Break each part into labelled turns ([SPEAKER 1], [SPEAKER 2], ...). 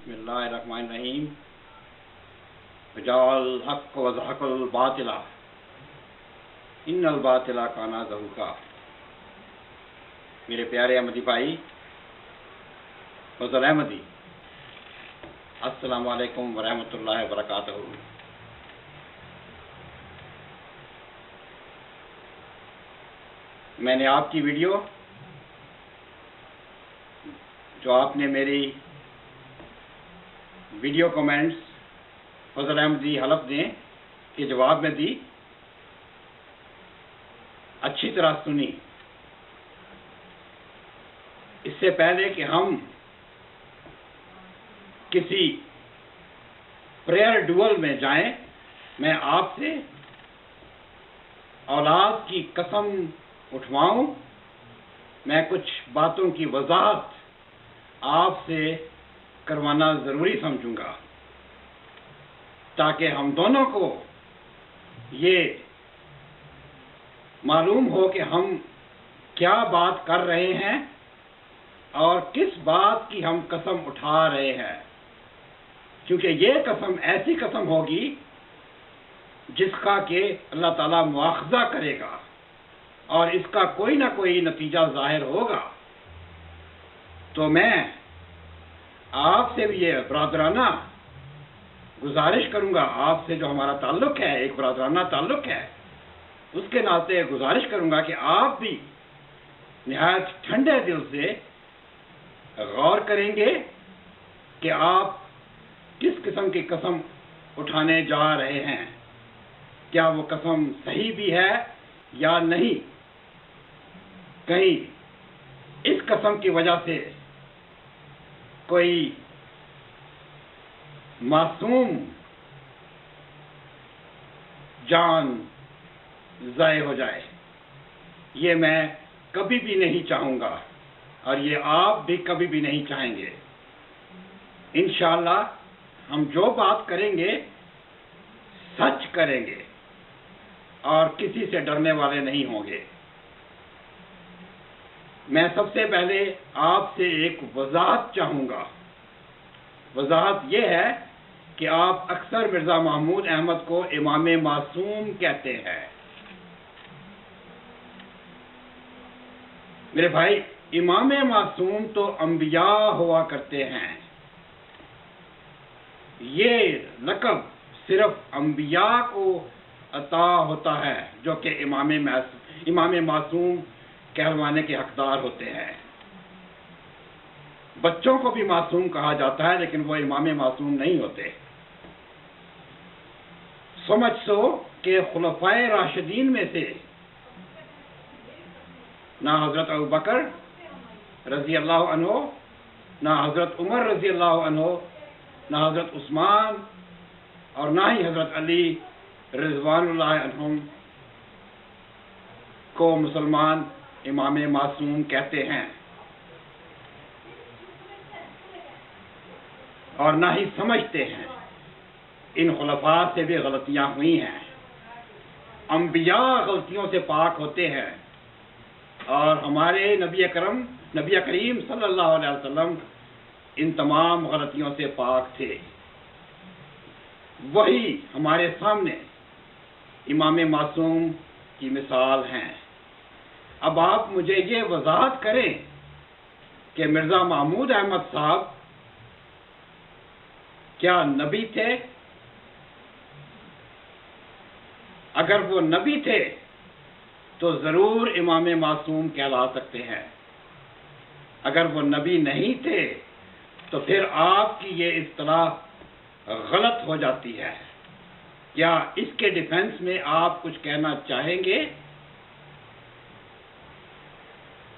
[SPEAKER 1] بسم اللہ الرحمن الرحیم وجعل الحق وزهق الباطل ان الباطل کان زہوقا۔ میرے پیارے احمدی بھائی فضل احمدی، السلام علیکم ورحمۃ اللہ وبرکاتہ۔ میں نے آپ کی ویڈیو جو آپ نے میری ویڈیو کمنٹس فضل احمدی حلف دیں کے جواب میں دی، اچھی طرح سنی۔ اس سے پہلے کہ ہم کسی پریئر ڈوئل میں جائیں، میں آپ سے اولاد کی قسم اٹھواؤں، میں کچھ باتوں کی وضاحت آپ سے کروانا ضروری سمجھوں گا، تاکہ ہم دونوں کو یہ معلوم ہو کہ ہم کیا بات کر رہے ہیں اور کس بات کی ہم قسم اٹھا رہے ہیں، کیونکہ یہ قسم ایسی قسم ہوگی جس کا کہ اللہ تعالیٰ مواخذہ کرے گا اور اس کا کوئی نہ کوئی نتیجہ ظاہر ہوگا۔ تو میں آپ سے بھی یہ برادرانہ گزارش کروں گا، آپ سے جو ہمارا تعلق ہے، ایک برادرانہ تعلق ہے، اس کے ناطے گزارش کروں گا کہ آپ بھی نہایت ٹھنڈے دل سے غور کریں گے کہ آپ کس قسم کی قسم اٹھانے جا رہے ہیں، کیا وہ قسم صحیح بھی ہے یا نہیں۔ کہیں اس قسم کی وجہ سے کوئی معصوم جان ضائع ہو جائے، یہ میں کبھی بھی نہیں چاہوں گا اور یہ آپ بھی کبھی بھی نہیں چاہیں گے۔ انشاءاللہ ہم جو بات کریں گے سچ کریں گے اور کسی سے ڈرنے والے نہیں ہوں گے۔ میں سب سے پہلے آپ سے ایک وضاحت چاہوں گا۔ وضاحت یہ ہے کہ آپ اکثر مرزا محمود احمد کو امام معصوم کہتے ہیں۔ میرے بھائی، امام معصوم تو انبیاء ہوا کرتے ہیں، یہ لقب صرف انبیاء کو عطا ہوتا ہے جو کہ امام معصوم کہلوانے کے حقدار ہوتے ہیں۔ بچوں کو بھی معصوم کہا جاتا ہے لیکن وہ امام معصوم نہیں ہوتے۔ سمجھ سو کہ خلفائے راشدین میں سے نہ حضرت ابوبکر رضی اللہ عنہ، نہ حضرت عمر رضی اللہ عنہ، نہ حضرت عثمان اور نہ ہی حضرت علی رضوان اللہ عنہم کو مسلمان امام معصوم کہتے ہیں، اور نہ ہی سمجھتے ہیں۔ ان خلفاء سے بھی غلطیاں ہوئی ہیں، انبیاء غلطیوں سے پاک ہوتے ہیں، اور ہمارے نبی کریم صلی اللہ علیہ وسلم ان تمام غلطیوں سے پاک تھے۔ وہی ہمارے سامنے امام معصوم کی مثال ہیں۔ اب آپ مجھے یہ وضاحت کریں کہ مرزا محمود احمد صاحب کیا نبی تھے؟ اگر وہ نبی تھے تو ضرور امام معصوم کہلا سکتے ہیں، اگر وہ نبی نہیں تھے تو پھر آپ کی یہ اصطلاح غلط ہو جاتی ہے۔ کیا اس کے ڈیفنس میں آپ کچھ کہنا چاہیں گے؟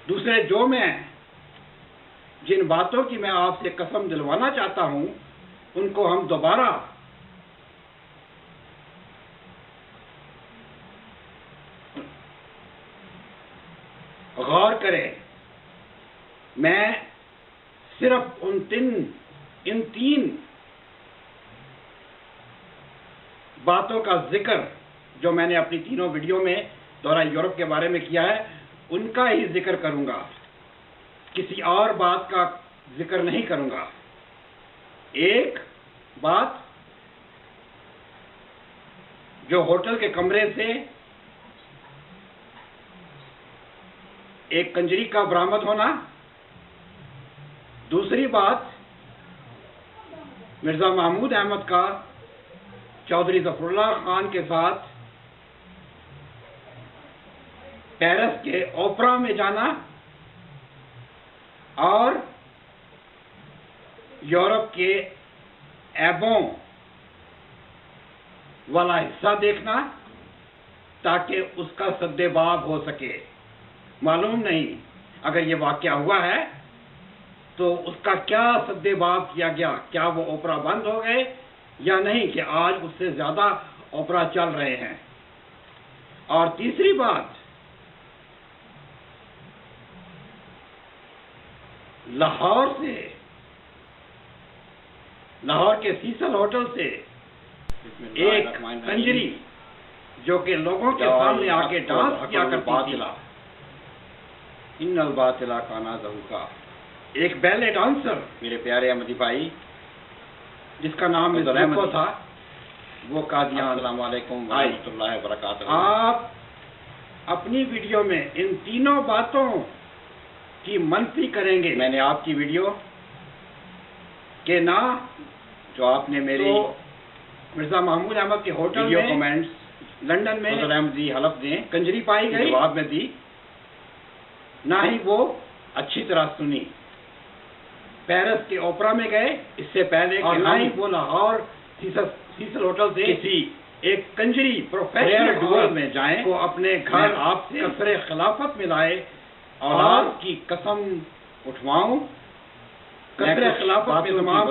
[SPEAKER 1] دوسرے، جن باتوں کی میں آپ سے قسم دلوانا چاہتا ہوں ان کو ہم دوبارہ غور کریں۔ میں صرف ان تین باتوں کا ذکر جو میں نے اپنی تینوں ویڈیو میں دورہ یورپ کے بارے میں کیا ہے ان کا ہی ذکر کروں گا، کسی اور بات کا ذکر نہیں کروں گا۔ ایک بات جو ہوٹل کے کمرے سے ایک کنجری کا برآمد ہونا، دوسری بات مرزا محمود احمد کا چودھری ظفر اللہ خان کے ساتھ پیرس کے اوپرا میں جانا اور یورپ کے ایبوں والا حصہ دیکھنا تاکہ اس کا سد باب ہو سکے۔ معلوم نہیں اگر یہ واقعہ ہوا ہے تو اس کا کیا سد باب کیا گیا، کیا وہ اوپرا بند ہو گئے یا نہیں، کہ آج اس سے زیادہ اوپرا چل رہے ہیں۔ اور تیسری بات، لاہور کے سیسل ہوٹل سے ایک کنجری جو کہ لوگوں کے سامنے آ کے ڈانس کیا کرتی تھی، ان الباطل کان زہوقا، ایک بیلے ڈانسر میرے پیارے احمدی بھائی جس کا نام مصطفیٰ تھا، وہ قادیان۔ السلام علیکم ورحمۃ اللہ وبرکاتہ۔ آپ اپنی ویڈیو میں ان تینوں باتوں کی منفی کریں گے۔ میں نے آپ کی ویڈیو کہ نہ جو آپ نے میری مرزا محمود احمد کے ہوٹل میں کمنٹس لندن میں احمدی حلف دیں کنجری پائی گئی، جواب میں دی، نہ ہی وہ اچھی طرح سنی۔ پیرس کے اوپرا میں گئے اس سے پہلے، اور نہ ہی وہ لاہور سیسل ہوٹل سے کسی ایک کنجری پروفیشنل ڈوئر میں جائیں کو اپنے گھر آپ سے کثر خلافت میں لائے، اولاد کی قسم اٹھواؤں، کثر خلافت میں تمام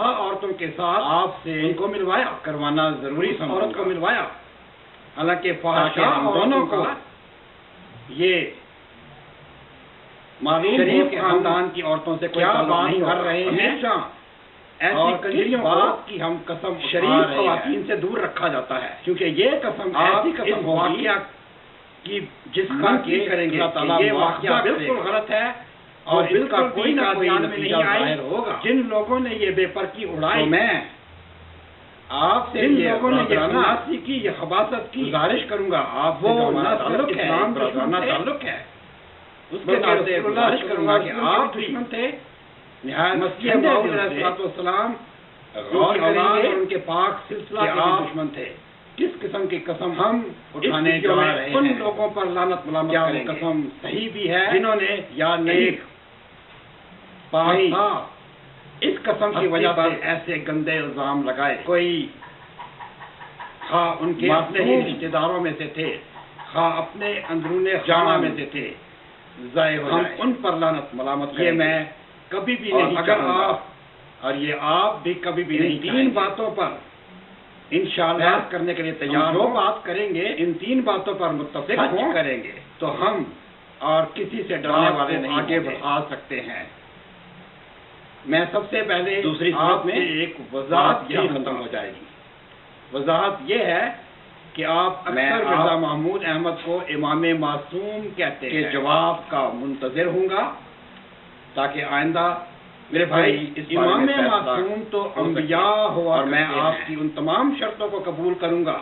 [SPEAKER 1] عورتوں کے ساتھ آپ سے ان کو ملوایا کروانا ضروری سمجھا، عورت کو ملوایا، حالانکہ فحاشا دونوں کو یہ شریف خاندان کی عورتوں سے کوئی بات کر رہے ہیں، ایسی کنجریوں کی ہم قسم شریف خواتین سے دور رکھا جاتا ہے، کیونکہ یہ قسم ایسی قسم ہوگی کہ جس کا کی کریں گے یہ واقعہ بالکل غلط ہے اور اس کا کوئی نہ کوئی نتیجہ ظاہر ہوگا۔ جن لوگوں نے یہ بے پرکی اڑائی، میں آپ سے جن لوگوں نے یہ خناسی کی، یہ خباثت کی، گزارش کروں گا آپ وہ تعلق ہے اس کے ساتھ گزارش کروں گا کہ آپ دشمن تھے، مسیح موعود علیہ السلام غور کریں گے ان کے پاک سلسلہ کے دشمن تھے۔ کس قسم کی قسم ہم اٹھانے جا رہے ہیں، ان لوگوں پر لعنت ملامت کریں گے، قسم صحیح بھی ہے جنہوں نے یا نیک پاک تھا، اس قسم کی وجہ سے ایسے گندے الزام لگائے، کوئی خواہ ان کے اپنے ہی رشتے داروں میں سے تھے، خواہ اپنے اندرون خانہ میں سے تھے، ضائع ہو جائے، ہم ان پر لعنت ملامت کریں گے۔ یہ میں کبھی بھی نہیں چاہوں گا اور یہ آپ بھی کبھی بھی نہیں چاہیں گے۔ تین باتوں پر انشاءاللہ کرنے کے لیے تیار جو بات کریں گے، ان تین باتوں پر متفق کریں گے تو ہم اور کسی سے ڈرنے والے نہیں آگے بڑھا سکتے ہیں۔ میں سب سے پہلے دوسری صورت میں ایک وضاحت یہی ختم ہو جائے گی۔ وضاحت یہ ہے کہ آپ اکثر مرزا محمود احمد کو امام معصوم کہتے ہیں، جواب کا منتظر ہوں گا تاکہ آئندہ میرے بھائی امام معصوم تو انبیاء ہوا، اور میں آپ کی ان تمام شرطوں کو قبول کروں گا،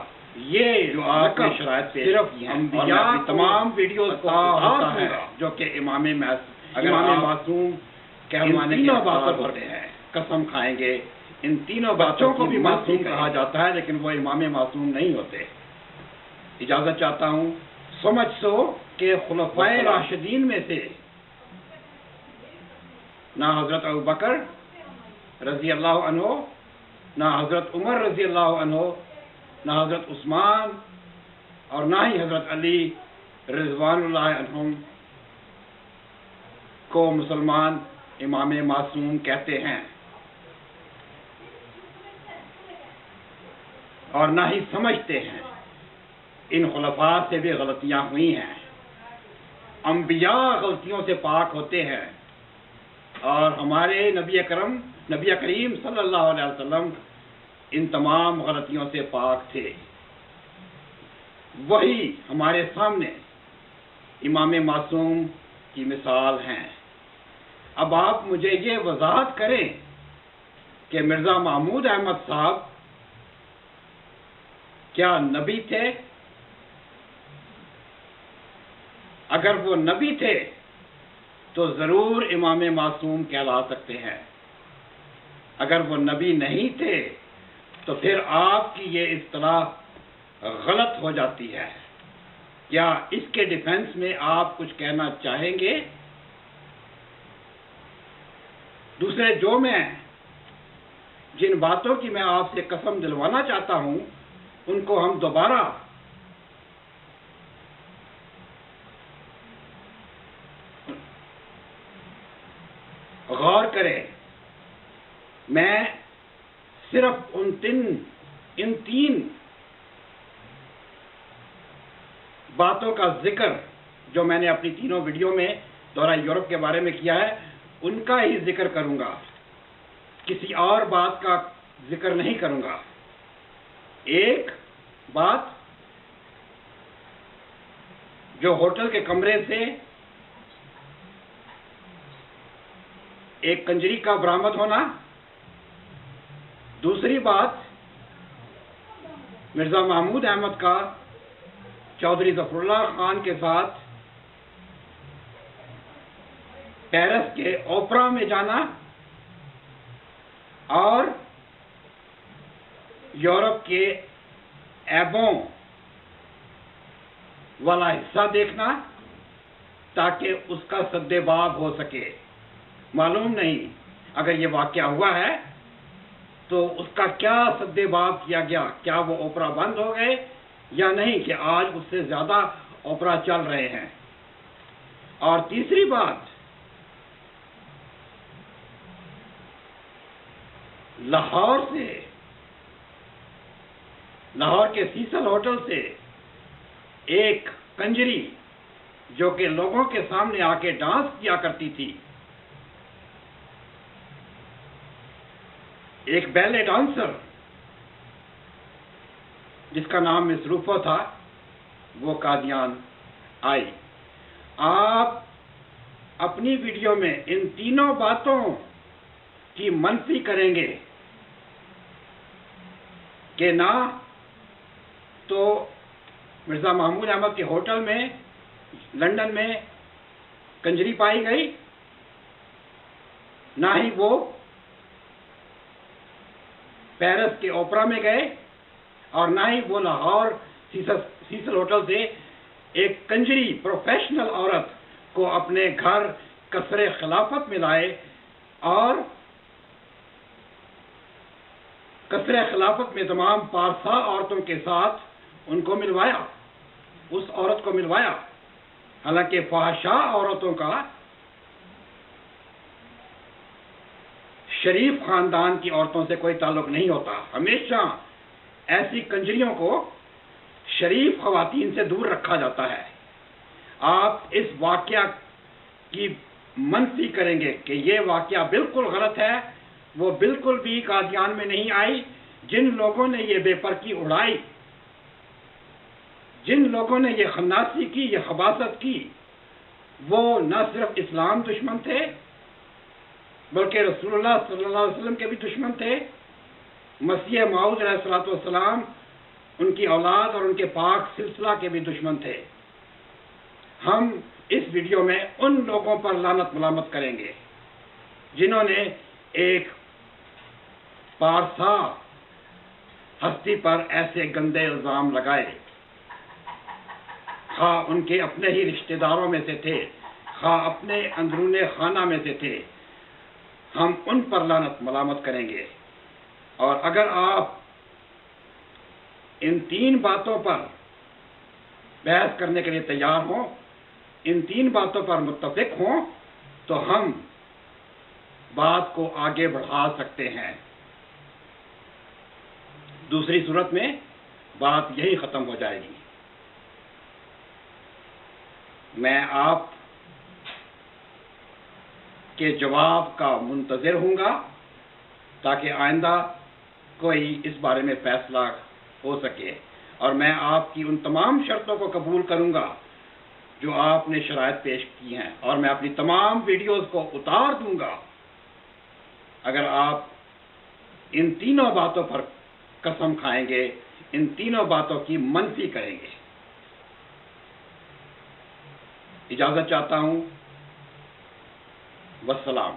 [SPEAKER 1] یہ جو آپ کی شرائط پہ صرف انبیاء تمام ویڈیوز کو ہوتا ہے جو کہ امام معصوم کہلوانے کے بعد ہوتے ہیں، قسم کھائیں گے ان تینوں بچوں کو بھی معصوم کہا جاتا ہے لیکن وہ امام معصوم نہیں ہوتے۔ اجازت چاہتا ہوں، سمجھ سو کہ خلفائے راشدین میں سے نہ حضرت ابوبکر رضی اللہ عنہ، نہ حضرت عمر رضی اللہ عنہ، نہ حضرت عثمان اور نہ ہی حضرت علی رضوان اللہ عنہم کو مسلمان امام معصوم کہتے ہیں، اور نہ ہی سمجھتے ہیں۔ ان خلفاء سے بھی غلطیاں ہوئی ہیں، انبیاء غلطیوں سے پاک ہوتے ہیں، اور ہمارے نبی کریم صلی اللہ علیہ وسلم ان تمام غلطیوں سے پاک تھے۔ وہی ہمارے سامنے امام معصوم کی مثال ہیں۔ اب آپ مجھے یہ وضاحت کریں کہ مرزا محمود احمد صاحب کیا نبی تھے؟ اگر وہ نبی تھے تو ضرور امام معصوم کہلا سکتے ہیں. اگر وہ نبی نہیں تھے تو پھر آپ کی یہ اصطلاح غلط ہو جاتی ہے. کیا اس کے ڈیفنس میں آپ کچھ کہنا چاہیں گے؟ دوسرے جو میں جن باتوں کی میں آپ سے قسم دلوانا چاہتا ہوں ان کو ہم دوبارہ غور کریں. میں صرف ان تین باتوں کا ذکر جو میں نے اپنی تینوں ویڈیو میں دورہ یورپ کے بارے میں کیا ہے ان کا ہی ذکر کروں گا، کسی اور بات کا ذکر نہیں کروں گا. ایک بات جو ہوٹل کے کمرے سے ایک کنجری کا برآمد ہونا. دوسری بات مرزا محمود احمد کا چودھری ظفر اللہ خان کے ساتھ پیرس کے اوپرا میں جانا اور یورپ کے ایبوں والا حصہ دیکھنا تاکہ اس کا سد باب ہو سکے. معلوم نہیں اگر یہ واقعہ ہوا ہے تو اس کا کیا سد باب کیا گیا، کیا وہ اوپرا بند ہو گئے یا نہیں کہ آج اس سے زیادہ اوپرا چل رہے ہیں. اور تیسری بات لاہور کے سیسل ہوٹل سے ایک کنجری جو کہ لوگوں کے سامنے آ کے ڈانس کیا کرتی تھی، ایک بیلے ڈانسر جس کا نام مصروفہ تھا، وہ قادیان آئی. آپ اپنی ویڈیو میں ان تینوں باتوں کی منفی کریں گے کہ نہ تو مرزا محمود احمد کے ہوٹل میں لندن میں کنجری پائی گئی، نہ ہی وہ پیرس کے اوپرا میں گئے، اور نہ ہی وہ لاہور سیسل ہوٹل سے ایک کنجری پروفیشنل عورت کو اپنے گھر قصر خلافت میں لائے اور قصر خلافت میں تمام پارسا عورتوں کے ساتھ ان کو ملوایا، اس عورت کو ملوایا. حالانکہ فحشاء عورتوں کا شریف خاندان کی عورتوں سے کوئی تعلق نہیں ہوتا. ہمیشہ ایسی کنجریوں کو شریف خواتین سے دور رکھا جاتا ہے. آپ اس واقعہ کی منفی کریں گے کہ یہ واقعہ بالکل غلط ہے، وہ بالکل بھی قادیان میں نہیں آئی. جن لوگوں نے یہ بے پرکی اڑائی، جن لوگوں نے یہ خناسی کی، یہ خباثت کی، وہ نہ صرف اسلام دشمن تھے بلکہ رسول اللہ صلی اللہ علیہ وسلم کے بھی دشمن تھے. مسیح موعود علیہ السلام ان کی اولاد اور ان کے پاک سلسلہ کے بھی دشمن تھے. ہم اس ویڈیو میں ان لوگوں پر لعنت ملامت کریں گے جنہوں نے ایک پارسا ہستی پر ایسے گندے الزام لگائے، خواہ ان کے اپنے ہی رشتہ داروں میں سے تھے، خواہ اپنے اندرون خانہ میں سے تھے. ہم ان پر لعنت ملامت کریں گے. اور اگر آپ ان تین باتوں پر بحث کرنے کے لیے تیار ہوں، ان تین باتوں پر متفق ہوں، تو ہم بات کو آگے بڑھا سکتے ہیں. دوسری صورت میں بات یہی ختم ہو جائے گی. میں آپ کے جواب کا منتظر ہوں گا تاکہ آئندہ کوئی اس بارے میں فیصلہ ہو سکے. اور میں آپ کی ان تمام شرطوں کو قبول کروں گا جو آپ نے شرائط پیش کی ہیں، اور میں اپنی تمام ویڈیوز کو اتار دوں گا اگر آپ ان تینوں باتوں پر قسم کھائیں گے، ان تینوں باتوں کی منفی کریں گے۔ اجازت چاہتا ہوں، والسلام۔